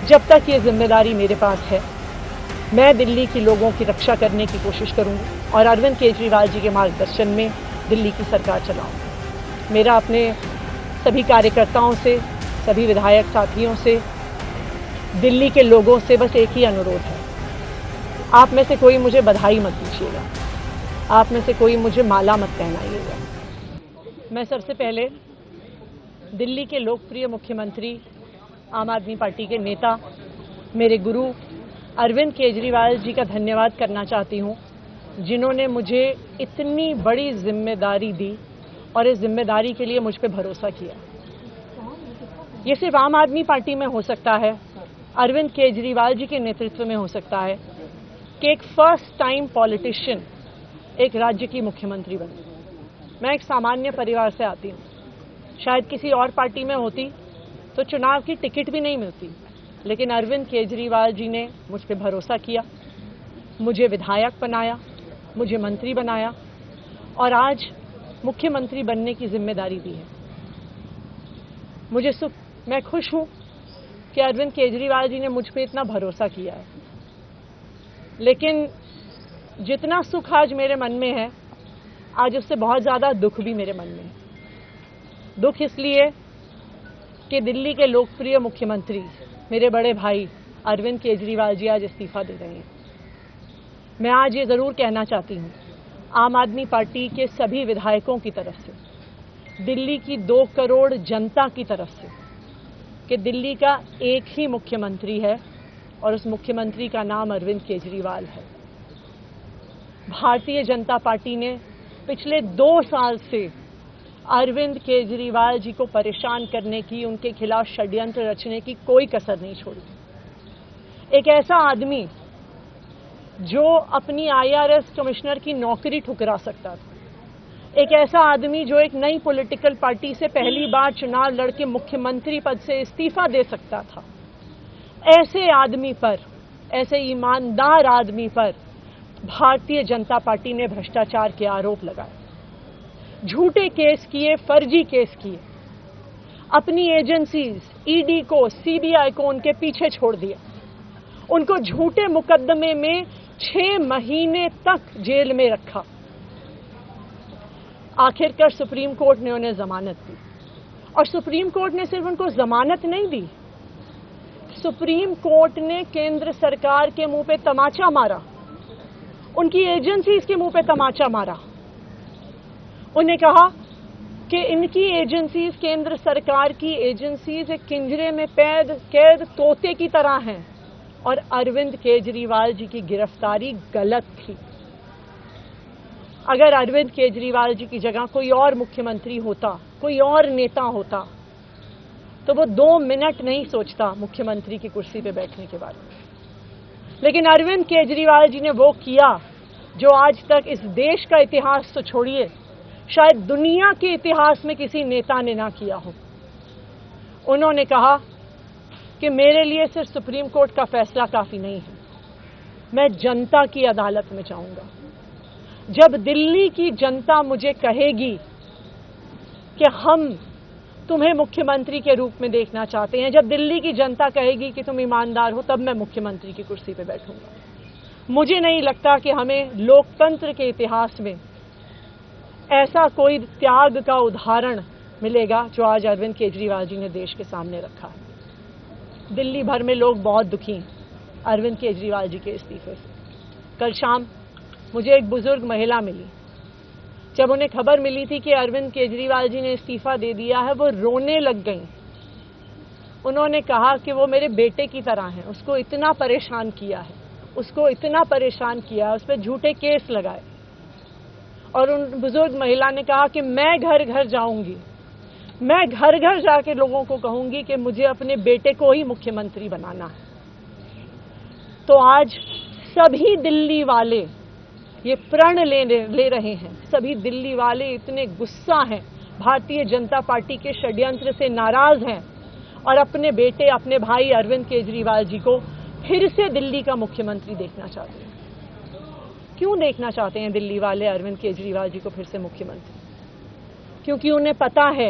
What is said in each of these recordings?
जब तक ये जिम्मेदारी मेरे पास है, मैं दिल्ली के लोगों की रक्षा करने की कोशिश करूंगी और अरविंद केजरीवाल जी के मार्गदर्शन में दिल्ली की सरकार चलाऊंगी। मेरा अपने सभी कार्यकर्ताओं से, सभी विधायक साथियों से, दिल्ली के लोगों से बस एक ही अनुरोध है, आप में से कोई मुझे बधाई मत दीजिएगा, आप में से कोई मुझे माला मत पहनाइएगा। मैं सबसे पहले दिल्ली के लोकप्रिय मुख्यमंत्री, आम आदमी पार्टी के नेता, मेरे गुरु अरविंद केजरीवाल जी का धन्यवाद करना चाहती हूं, जिन्होंने मुझे इतनी बड़ी जिम्मेदारी दी और इस जिम्मेदारी के लिए मुझ पर भरोसा किया। ये सिर्फ आम आदमी पार्टी में हो सकता है, अरविंद केजरीवाल जी के नेतृत्व में हो सकता है कि एक फर्स्ट टाइम पॉलिटिशियन एक राज्य की मुख्यमंत्री बने। मैं एक सामान्य परिवार से आती हूँ, शायद किसी और पार्टी में होती तो चुनाव की टिकट भी नहीं मिलती, लेकिन अरविंद केजरीवाल जी ने मुझ पर भरोसा किया, मुझे विधायक बनाया, मुझे मंत्री बनाया और आज मुख्यमंत्री बनने की जिम्मेदारी दी है। मैं खुश हूं कि अरविंद केजरीवाल जी ने मुझ पर इतना भरोसा किया है, लेकिन जितना सुख आज मेरे मन में है, आज उससे बहुत ज़्यादा दुख भी मेरे मन में है। दुख इसलिए कि दिल्ली के लोकप्रिय मुख्यमंत्री, मेरे बड़े भाई अरविंद केजरीवाल जी आज इस्तीफा दे रहे हैं। मैं आज ये ज़रूर कहना चाहती हूँ आम आदमी पार्टी के सभी विधायकों की तरफ से, दिल्ली की 2 करोड़ जनता की तरफ से, कि दिल्ली का एक ही मुख्यमंत्री है और उस मुख्यमंत्री का नाम अरविंद केजरीवाल है। भारतीय जनता पार्टी ने पिछले 2 साल से अरविंद केजरीवाल जी को परेशान करने की, उनके खिलाफ षड्यंत्र रचने की कोई कसर नहीं छोड़ी। एक ऐसा आदमी जो अपनी IRS कमिश्नर की नौकरी ठुकरा सकता था, एक ऐसा आदमी जो एक नई पॉलिटिकल पार्टी से पहली बार चुनाव लड़के मुख्यमंत्री पद से इस्तीफा दे सकता था, ऐसे आदमी पर, ऐसे ईमानदार आदमी पर भारतीय जनता पार्टी ने भ्रष्टाचार के आरोप लगाए, झूठे केस किए, फर्जी केस किए, अपनी एजेंसीज ED को, CBI को उनके पीछे छोड़ दिया, उनको झूठे मुकदमे में 6 महीने तक जेल में रखा। आखिरकार सुप्रीम कोर्ट ने उन्हें जमानत दी और सुप्रीम कोर्ट ने सिर्फ उनको जमानत नहीं दी, सुप्रीम कोर्ट ने केंद्र सरकार के मुंह पे तमाचा मारा, उनकी एजेंसीज के मुंह पे तमाचा मारा। उन्हें कहा कि इनकी एजेंसीज, केंद्र सरकार की एजेंसीज एक पिंजरे में कैद तोते की तरह हैं और अरविंद केजरीवाल जी की गिरफ्तारी गलत थी। अगर अरविंद केजरीवाल जी की जगह कोई और मुख्यमंत्री होता, कोई और नेता होता, तो वो 2 मिनट नहीं सोचता मुख्यमंत्री की कुर्सी पे बैठने के बारे में। लेकिन अरविंद केजरीवाल जी ने वो किया जो आज तक इस देश का इतिहास तो छोड़िए, शायद दुनिया के इतिहास में किसी नेता ने ना किया हो। उन्होंने कहा कि मेरे लिए सिर्फ सुप्रीम कोर्ट का फैसला काफी नहीं है, मैं जनता की अदालत में जाऊंगा। जब दिल्ली की जनता मुझे कहेगी कि हम तुम्हें मुख्यमंत्री के रूप में देखना चाहते हैं, जब दिल्ली की जनता कहेगी कि तुम ईमानदार हो, तब मैं मुख्यमंत्री की कुर्सी पर बैठूंगा। मुझे नहीं लगता कि हमें लोकतंत्र के इतिहास में ऐसा कोई त्याग का उदाहरण मिलेगा जो आज अरविंद केजरीवाल जी ने देश के सामने रखा है। दिल्ली भर में लोग बहुत दुखी हैं अरविंद केजरीवाल जी के इस्तीफे से। कल शाम मुझे एक बुजुर्ग महिला मिली, जब उन्हें खबर मिली थी कि अरविंद केजरीवाल जी ने इस्तीफा दे दिया है, वो रोने लग गई। उन्होंने कहा कि वो मेरे बेटे की तरह हैं, उसको इतना परेशान किया है, उसको इतना परेशान किया, उस पर झूठे केस लगाए। और उन बुजुर्ग महिला ने कहा कि मैं घर घर जाऊंगी, मैं घर घर जाके लोगों को कहूंगी कि मुझे अपने बेटे को ही मुख्यमंत्री बनाना है। तो आज सभी दिल्ली वाले ये प्रण ले रहे हैं, सभी दिल्ली वाले इतने गुस्सा हैं, भारतीय जनता पार्टी के षड्यंत्र से नाराज हैं और अपने बेटे, अपने भाई अरविंद केजरीवाल जी को फिर से दिल्ली का मुख्यमंत्री देखना चाहते हैं। क्यों देखना चाहते हैं दिल्ली वाले अरविंद केजरीवाल जी को फिर से मुख्यमंत्री? क्योंकि उन्हें पता है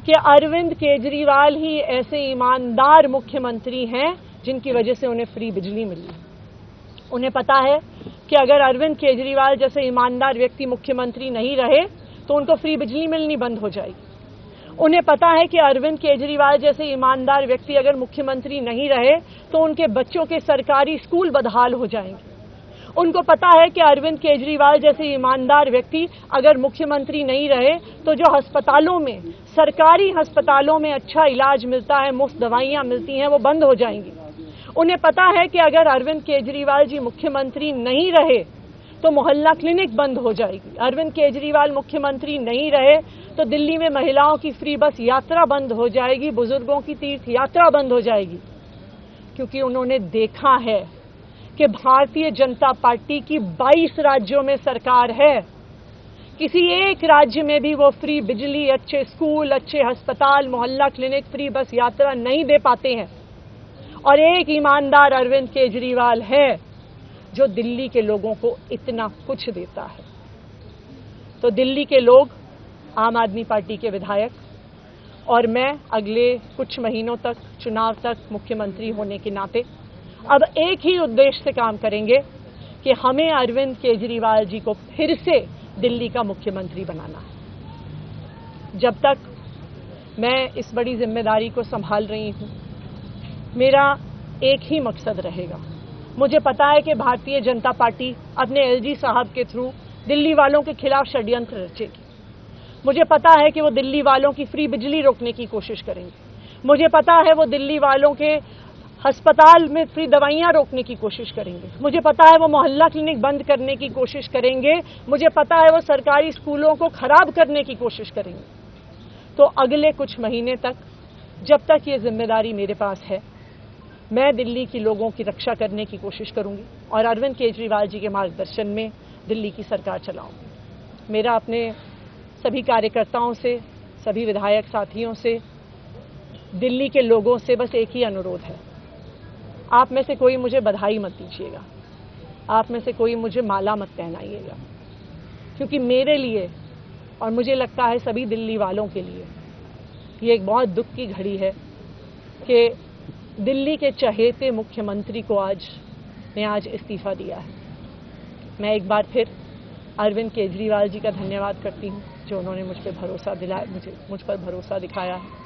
कि अरविंद केजरीवाल ही ऐसे ईमानदार मुख्यमंत्री हैं जिनकी वजह से उन्हें फ्री बिजली मिली। उन्हें पता है कि अगर अरविंद केजरीवाल जैसे ईमानदार व्यक्ति मुख्यमंत्री नहीं रहे तो उनको फ्री बिजली मिलनी बंद हो जाएगी। उन्हें पता है कि अरविंद केजरीवाल जैसे ईमानदार व्यक्ति अगर मुख्यमंत्री नहीं रहे तो उनके बच्चों के सरकारी स्कूल बदहाल हो जाएंगे। उनको पता है कि अरविंद केजरीवाल जैसे ईमानदार व्यक्ति अगर मुख्यमंत्री नहीं रहे तो जो अस्पतालों में, सरकारी अस्पतालों में अच्छा इलाज मिलता है, मुफ्त दवाइयां मिलती हैं, वो बंद हो जाएंगी। उन्हें पता है कि अगर अरविंद केजरीवाल जी मुख्यमंत्री नहीं रहे तो मोहल्ला क्लिनिक बंद हो जाएगी। अरविंद केजरीवाल मुख्यमंत्री नहीं रहे तो दिल्ली में महिलाओं की फ्री बस यात्रा बंद हो जाएगी, बुजुर्गों की तीर्थ यात्रा बंद हो जाएगी। क्योंकि उन्होंने देखा है कि भारतीय जनता पार्टी की 22 राज्यों में सरकार है, किसी एक राज्य में भी वो फ्री बिजली, अच्छे स्कूल, अच्छे अस्पताल, मोहल्ला क्लिनिक, फ्री बस यात्रा नहीं दे पाते हैं। और एक ईमानदार अरविंद केजरीवाल है जो दिल्ली के लोगों को इतना कुछ देता है। तो दिल्ली के लोग, आम आदमी पार्टी के विधायक और मैं अगले कुछ महीनों तक, चुनाव तक मुख्यमंत्री होने के नाते अब एक ही उद्देश्य से काम करेंगे कि हमें अरविंद केजरीवाल जी को फिर से दिल्ली का मुख्यमंत्री बनाना है। जब तक मैं इस बड़ी जिम्मेदारी को संभाल रही हूं, मेरा एक ही मकसद रहेगा। मुझे पता है कि भारतीय जनता पार्टी अपने एलजी साहब के थ्रू दिल्ली वालों के खिलाफ षड्यंत्र रचेगी। मुझे पता है कि वो दिल्ली वालों की फ्री बिजली रोकने की कोशिश करेंगे। मुझे पता है वो दिल्ली वालों के अस्पताल में फ्री दवाइयां रोकने की कोशिश करेंगे। मुझे पता है वो मोहल्ला क्लिनिक बंद करने की कोशिश करेंगे। मुझे पता है वो सरकारी स्कूलों को खराब करने की कोशिश करेंगे। तो अगले कुछ महीने तक, जब तक ये जिम्मेदारी मेरे पास है, मैं दिल्ली के लोगों की रक्षा करने की कोशिश करूंगी और अरविंद केजरीवाल जी के मार्गदर्शन में दिल्ली की सरकार चलाऊंगी। मेरा अपने सभी कार्यकर्ताओं से, सभी विधायक साथियों से, दिल्ली के लोगों से बस एक ही अनुरोध है, आप में से कोई मुझे बधाई मत दीजिएगा, आप में से कोई मुझे माला मत पहनाइएगा, क्योंकि मेरे लिए और मुझे लगता है सभी दिल्ली वालों के लिए ये एक बहुत दुख की घड़ी है कि दिल्ली के चहेते मुख्यमंत्री को आज इस्तीफा दिया है। मैं एक बार फिर अरविंद केजरीवाल जी का धन्यवाद करती हूं जो उन्होंने मुझ पर भरोसा दिखाया है।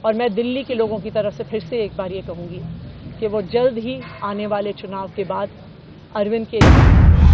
और मैं दिल्ली के लोगों की तरफ से फिर से एक बार ये कहूंगी कि वो जल्द ही आने वाले चुनाव के बाद अरविंद केजरीवाल